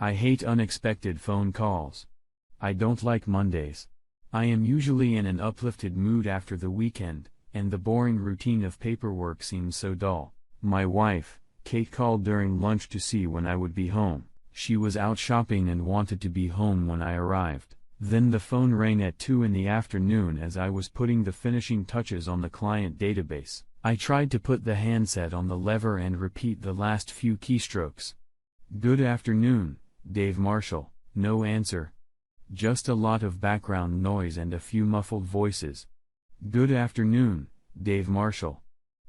I hate unexpected phone calls. I don't like Mondays. I am usually in an uplifted mood after the weekend, and the boring routine of paperwork seems so dull. My wife, Kate, called during lunch to see when I would be home. She was out shopping and wanted to be home when I arrived. Then the phone rang at 2 in the afternoon as I was putting the finishing touches on the client database. I tried to put the handset on the lever and repeat the last few keystrokes. "Good afternoon, Dave Marshall." No answer. Just a lot of background noise and a few muffled voices. "Good afternoon, Dave Marshall."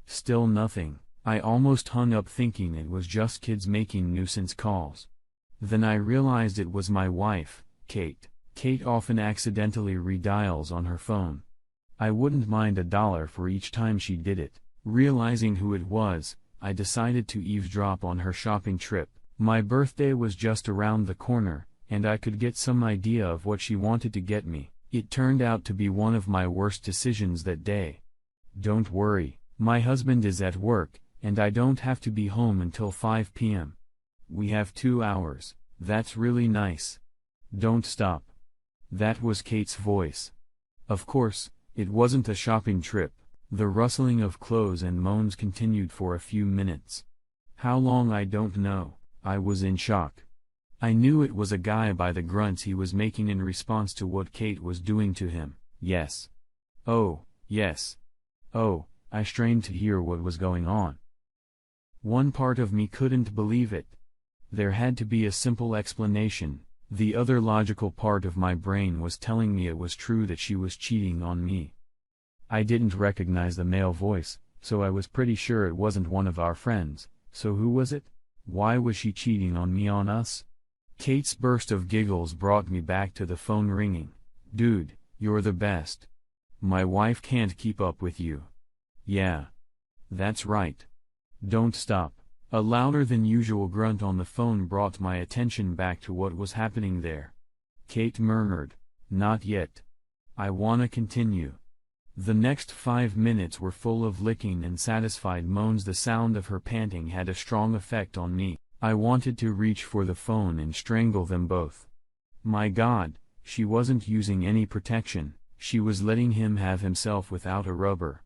Still nothing. I almost hung up thinking it was just kids making nuisance calls. Then I realized it was my wife, Kate. Kate often accidentally redials on her phone. I wouldn't mind $1 for each time she did it. Realizing who it was, I decided to eavesdrop on her shopping trip. My birthday was just around the corner, and I could get some idea of what she wanted to get me. It turned out to be one of my worst decisions that day. "Don't worry, my husband is at work, and I don't have to be home until 5 p.m. We have 2 hours, that's really nice. Don't stop." That was Kate's voice. Of course, it wasn't a shopping trip. The rustling of clothes and moans continued for a few minutes. How long I don't know. I was in shock. I knew it was a guy by the grunts he was making in response to what Kate was doing to him. Yes. Oh, yes. Oh, I strained to hear what was going on. One part of me couldn't believe it. There had to be a simple explanation. The other logical part of my brain was telling me it was true that she was cheating on me. I didn't recognize the male voice, so I was pretty sure it wasn't one of our friends. So who was it? Why was she cheating on me, on us? Kate's burst of giggles brought me back to the phone ringing. "Dude, you're the best. My wife can't keep up with you." "Yeah. That's right. Don't stop." A louder than usual grunt on the phone brought my attention back to what was happening there. Kate murmured, "Not yet. I wanna continue." The next 5 minutes were full of licking and satisfied moans. The sound of her panting had a strong effect on me. I wanted to reach for the phone and strangle them both. My God, she wasn't using any protection, she was letting him have himself without a rubber.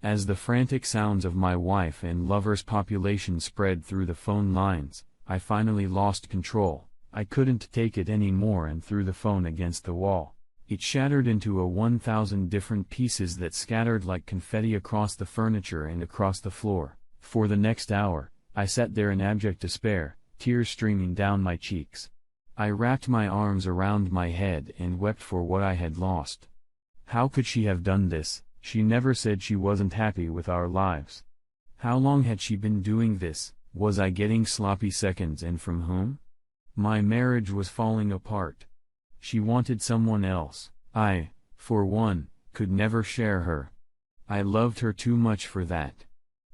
As the frantic sounds of my wife and lover's population spread through the phone lines, I finally lost control. I couldn't take it anymore and threw the phone against the wall. It shattered into 1,000 different pieces that scattered like confetti across the furniture and across the floor. For the next hour, I sat there in abject despair, tears streaming down my cheeks. I wrapped my arms around my head and wept for what I had lost. How could she have done this? She never said she wasn't happy with our lives. How long had she been doing this? Was I getting sloppy seconds, and from whom? My marriage was falling apart. She wanted someone else. I, for one, could never share her. I loved her too much for that.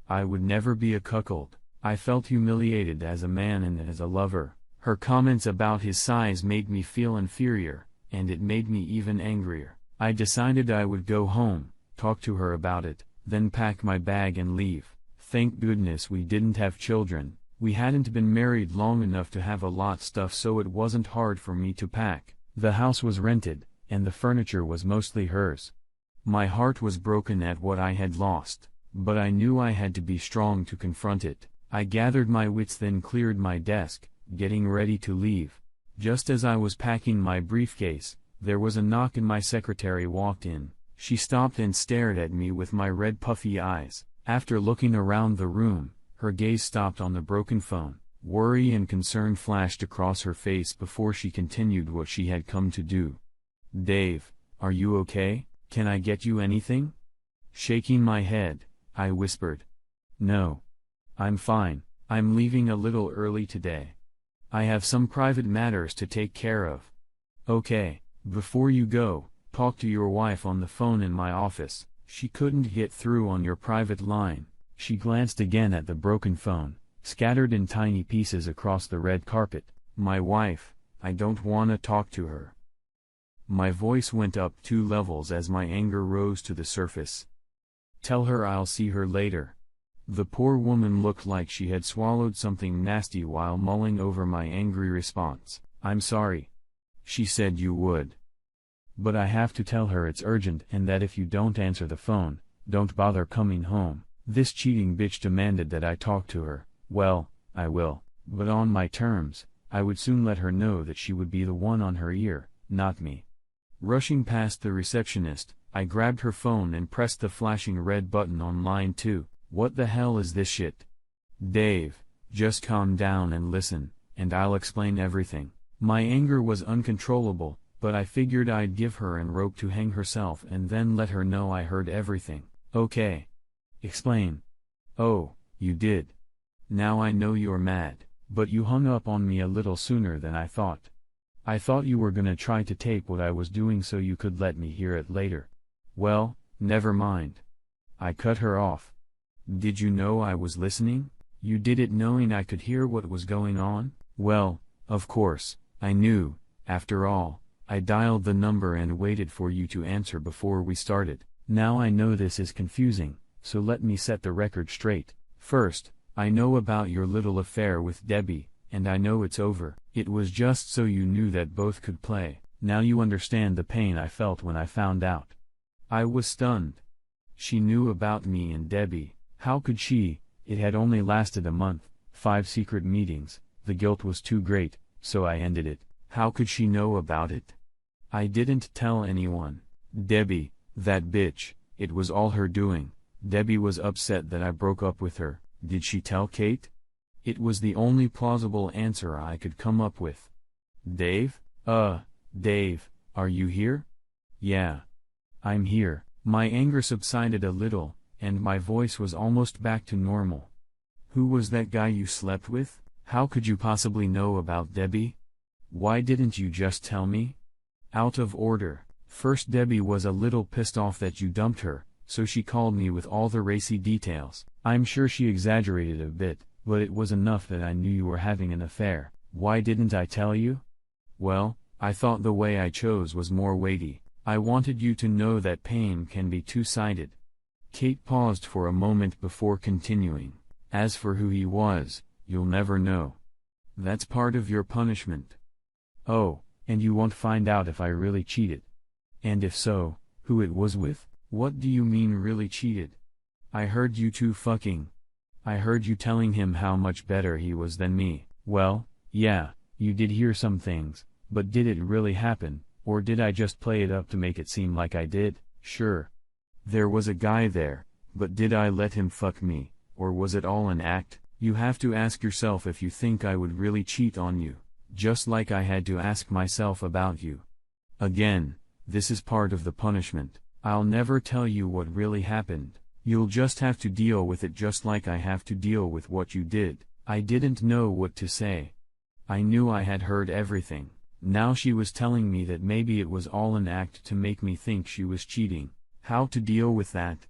I would never be a cuckold. I felt humiliated as a man and as a lover. Her comments about his size made me feel inferior, and it made me even angrier. I decided I would go home, talk to her about it, then pack my bag and leave. Thank goodness we didn't have children. We hadn't been married long enough to have a lot stuff, so it wasn't hard for me to pack. The house was rented, and the furniture was mostly hers. My heart was broken at what I had lost, but I knew I had to be strong to confront it. I gathered my wits, then cleared my desk, getting ready to leave. Just as I was packing my briefcase, there was a knock and my secretary walked in. She stopped and stared at me with my red puffy eyes. After looking around the room, her gaze stopped on the broken phone. Worry and concern flashed across her face before she continued what she had come to do. "Dave, are you okay? Can I get you anything?" Shaking my head, I whispered. "No. I'm fine. I'm leaving a little early today. I have some private matters to take care of." "Okay, before you go, talk to your wife on the phone in my office. She couldn't get through on your private line." She glanced again at the broken phone, scattered in tiny pieces across the red carpet. "My wife, I don't wanna talk to her." My voice went up 2 levels as my anger rose to the surface. "Tell her I'll see her later." The poor woman looked like she had swallowed something nasty while mulling over my angry response. "I'm sorry." She said you would. "But I have to tell her it's urgent and that if you don't answer the phone, don't bother coming home." This cheating bitch demanded that I talk to her. Well, I will, but on my terms. I would soon let her know that she would be the one on her ear, not me. Rushing past the receptionist, I grabbed her phone and pressed the flashing red button on line 2. "What the hell is this shit?" "Dave, just calm down and listen, and I'll explain everything." My anger was uncontrollable, but I figured I'd give her an rope to hang herself and then let her know I heard everything. "Okay. Explain." "Oh, you did. Now I know you're mad, but you hung up on me a little sooner than I thought. I thought you were gonna try to tape what I was doing so you could let me hear it later." "Well, never mind." I cut her off. "Did you know I was listening? You did it knowing I could hear what was going on?" "Well, of course, I knew. After all, I dialed the number and waited for you to answer before we started." Now I know this is confusing, so let me set the record straight. First, I know about your little affair with Debbie, and I know it's over. It was just so you knew that both could play. Now you understand the pain I felt when I found out. I was stunned. She knew about me and Debbie. How could she? It had only lasted a month, 5 secret meetings. The guilt was too great, so I ended it. How could she know about it? I didn't tell anyone. Debbie, that bitch, it was all her doing. Debbie was upset that I broke up with her. Did she tell Kate? It was the only plausible answer I could come up with. "Dave? Dave, are you here?" "Yeah. I'm here." My anger subsided a little, and my voice was almost back to normal. "Who was that guy you slept with? How could you possibly know about Debbie? Why didn't you just tell me?" "Out of order. First, Debbie was a little pissed off that you dumped her, so she called me with all the racy details. I'm sure she exaggerated a bit, but it was enough that I knew you were having an affair. Why didn't I tell you? Well, I thought the way I chose was more weighty. I wanted you to know that pain can be two-sided." Kate paused for a moment before continuing. "As for who he was, you'll never know. That's part of your punishment." "Oh, and you won't find out if I really cheated? And if so, who it was with?" "What do you mean really cheated?" "I heard you two fucking. I heard you telling him how much better he was than me." "Well, yeah, you did hear some things, but did it really happen, or did I just play it up to make it seem like I did?" "Sure. There was a guy there, but did I let him fuck me, or was it all an act?" You have to ask yourself if you think I would really cheat on you, just like I had to ask myself about you. Again, this is part of the punishment. I'll never tell you what really happened. You'll just have to deal with it just like I have to deal with what you did. I didn't know what to say. I knew I had heard everything. Now she was telling me that maybe it was all an act to make me think she was cheating. How to deal with that?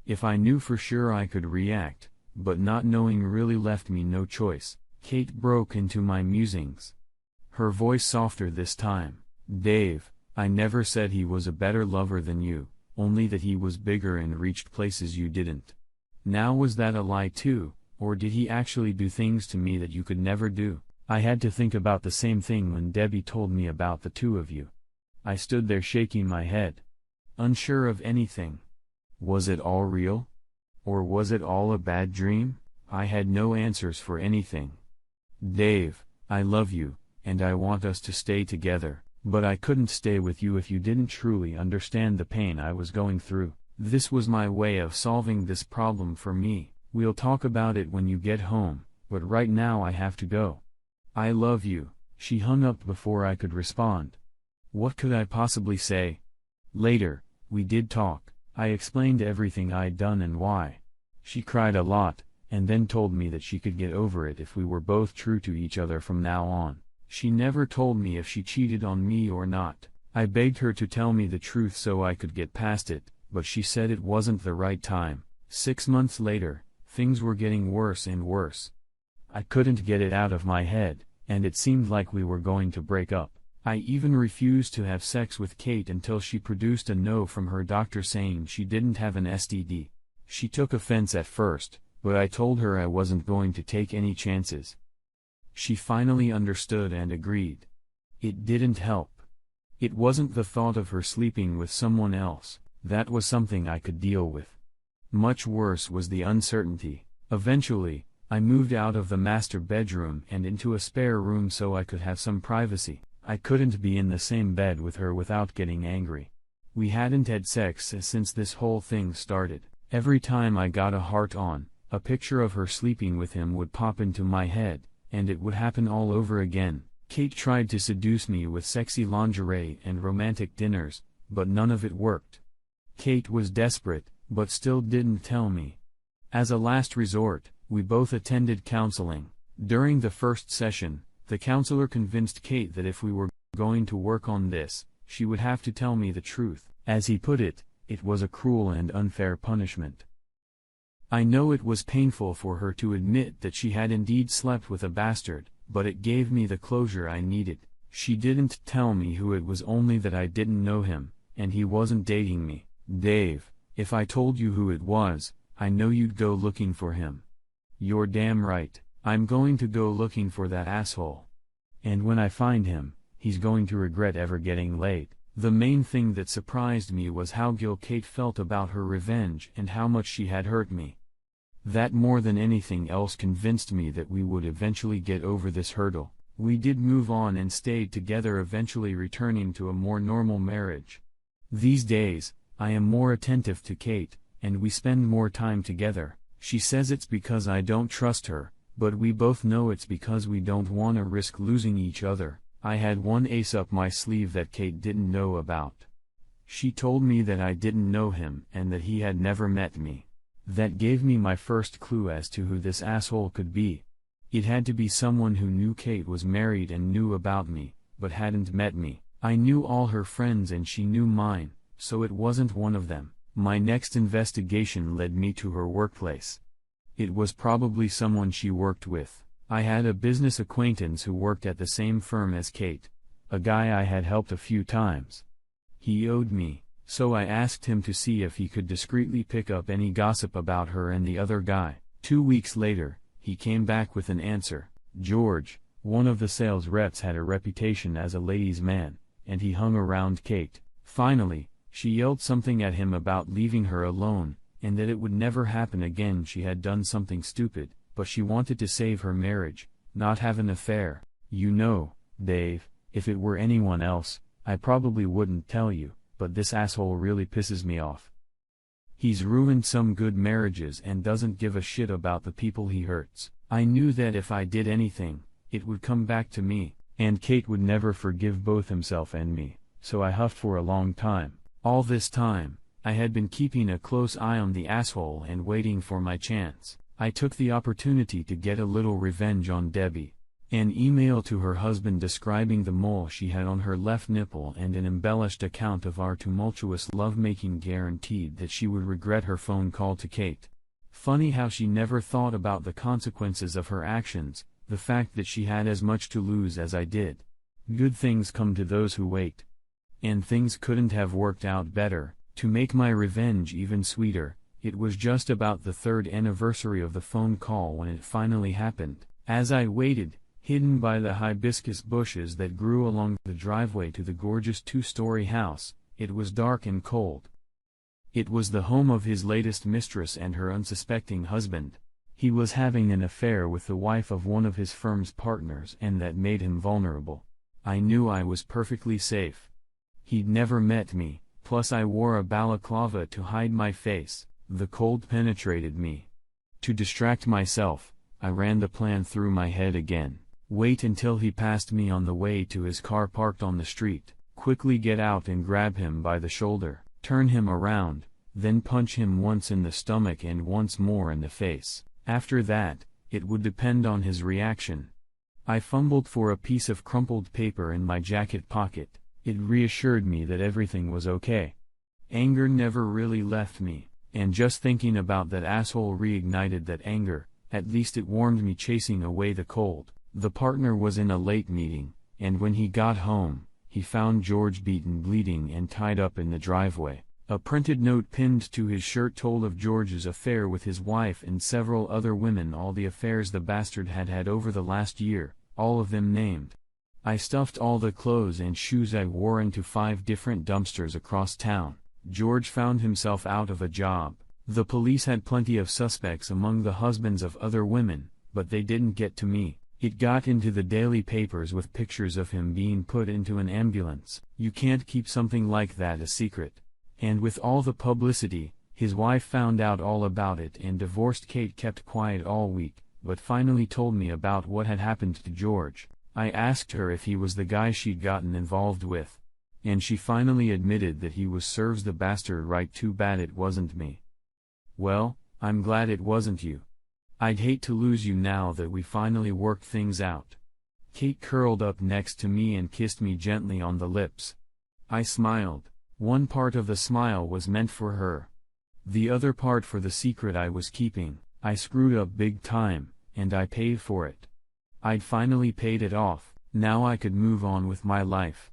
If I knew for sure I could react, but not knowing really left me no choice. Kate broke into my musings. Her voice softer this time. "Dave, I never said he was a better lover than you, only that he was bigger and reached places you didn't. Now was that a lie too, or did he actually do things to me that you could never do?" I had to think about the same thing when Debbie told me about the two of you. I stood there shaking my head, unsure of anything. Was it all real? Or was it all a bad dream? I had no answers for anything. "Dave, I love you, and I want us to stay together, but I couldn't stay with you if you didn't truly understand the pain I was going through. This was my way of solving this problem for me. We'll talk about it when you get home, but right now I have to go. I love you." She hung up before I could respond. What could I possibly say? Later, we did talk. I explained everything I'd done and why. She cried a lot, and then told me that she could get over it if we were both true to each other from now on. She never told me if she cheated on me or not. I begged her to tell me the truth so I could get past it, but she said it wasn't the right time. 6 months later, things were getting worse and worse. I couldn't get it out of my head, and it seemed like we were going to break up. I even refused to have sex with Kate until she produced a no from her doctor saying she didn't have an STD. She took offense at first, but I told her I wasn't going to take any chances. She finally understood and agreed. It didn't help. It wasn't the thought of her sleeping with someone else, that was something I could deal with. Much worse was the uncertainty. Eventually, I moved out of the master bedroom and into a spare room so I could have some privacy. I couldn't be in the same bed with her without getting angry. We hadn't had sex since this whole thing started. Every time I got a heart on, a picture of her sleeping with him would pop into my head, and it would happen all over again. Kate tried to seduce me with sexy lingerie and romantic dinners, but none of it worked. Kate was desperate, but still didn't tell me. As a last resort, we both attended counseling. During the first session, the counselor convinced Kate that if we were going to work on this, she would have to tell me the truth. As he put it, it was a cruel and unfair punishment. I know it was painful for her to admit that she had indeed slept with a bastard, but it gave me the closure I needed. She didn't tell me who it was, only that I didn't know him, and he wasn't dating me. Dave, if I told you who it was, I know you'd go looking for him. You're damn right, I'm going to go looking for that asshole. And when I find him, he's going to regret ever getting laid. The main thing that surprised me was how guilty Kate felt about her revenge and how much she had hurt me. That more than anything else convinced me that we would eventually get over this hurdle. We did move on and stayed together, eventually returning to a more normal marriage. These days, I am more attentive to Kate, and we spend more time together. She says it's because I don't trust her, but we both know it's because we don't want to risk losing each other. I had one ace up my sleeve that Kate didn't know about. She told me that I didn't know him and that he had never met me. That gave me my first clue as to who this asshole could be. It had to be someone who knew Kate was married and knew about me, but hadn't met me. I knew all her friends and she knew mine, so it wasn't one of them. My next investigation led me to her workplace. It was probably someone she worked with. I had a business acquaintance who worked at the same firm as Kate, a guy I had helped a few times. He owed me, so I asked him to see if he could discreetly pick up any gossip about her and the other guy. 2 weeks later, he came back with an answer. George, one of the sales reps, had a reputation as a ladies' man, and he hung around Kate. Finally, she yelled something at him about leaving her alone, and that it would never happen again. She had done something stupid, but she wanted to save her marriage, not have an affair. You know, Dave, if it were anyone else, I probably wouldn't tell you, but this asshole really pisses me off. He's ruined some good marriages and doesn't give a shit about the people he hurts. I knew that if I did anything, it would come back to me, and Kate would never forgive both himself and me, so I huffed for a long time. All this time, I had been keeping a close eye on the asshole and waiting for my chance. I took the opportunity to get a little revenge on Debbie. An email to her husband describing the mole she had on her left nipple and an embellished account of our tumultuous lovemaking guaranteed that she would regret her phone call to Kate. Funny how she never thought about the consequences of her actions, the fact that she had as much to lose as I did. Good things come to those who wait. And things couldn't have worked out better. To make my revenge even sweeter, it was just about the 3rd anniversary of the phone call when it finally happened. As I waited, hidden by the hibiscus bushes that grew along the driveway to the gorgeous 2-story house, it was dark and cold. It was the home of his latest mistress and her unsuspecting husband. He was having an affair with the wife of one of his firm's partners, and that made him vulnerable. I knew I was perfectly safe. He'd never met me, plus I wore a balaclava to hide my face. The cold penetrated me. To distract myself, I ran the plan through my head again. Wait until he passed me on the way to his car parked on the street, quickly get out and grab him by the shoulder, turn him around, then punch him once in the stomach and once more in the face. After that, it would depend on his reaction. I fumbled for a piece of crumpled paper in my jacket pocket. It reassured me that everything was okay. Anger never really left me. And just thinking about that asshole reignited that anger. At least it warmed me, chasing away the cold. The partner was in a late meeting, and when he got home, he found George beaten, bleeding and tied up in the driveway. A printed note pinned to his shirt told of George's affair with his wife and several other women, all the affairs the bastard had had over the last year, all of them named. I stuffed all the clothes and shoes I wore into 5 different dumpsters across town. George found himself out of a job. The police had plenty of suspects among the husbands of other women, but they didn't get to me. It got into the daily papers with pictures of him being put into an ambulance. You can't keep something like that a secret. And with all the publicity, his wife found out all about it and divorced. Kate kept quiet all week, but finally told me about what had happened to George. I asked her if he was the guy she'd gotten involved with. And she finally admitted that he was. Serves the bastard right. Too bad it wasn't me. Well, I'm glad it wasn't you. I'd hate to lose you now that we finally worked things out. Kate curled up next to me and kissed me gently on the lips. I smiled. One part of the smile was meant for her. The other part for the secret I was keeping. I screwed up big time, and I paid for it. I'd finally paid it off. Now I could move on with my life.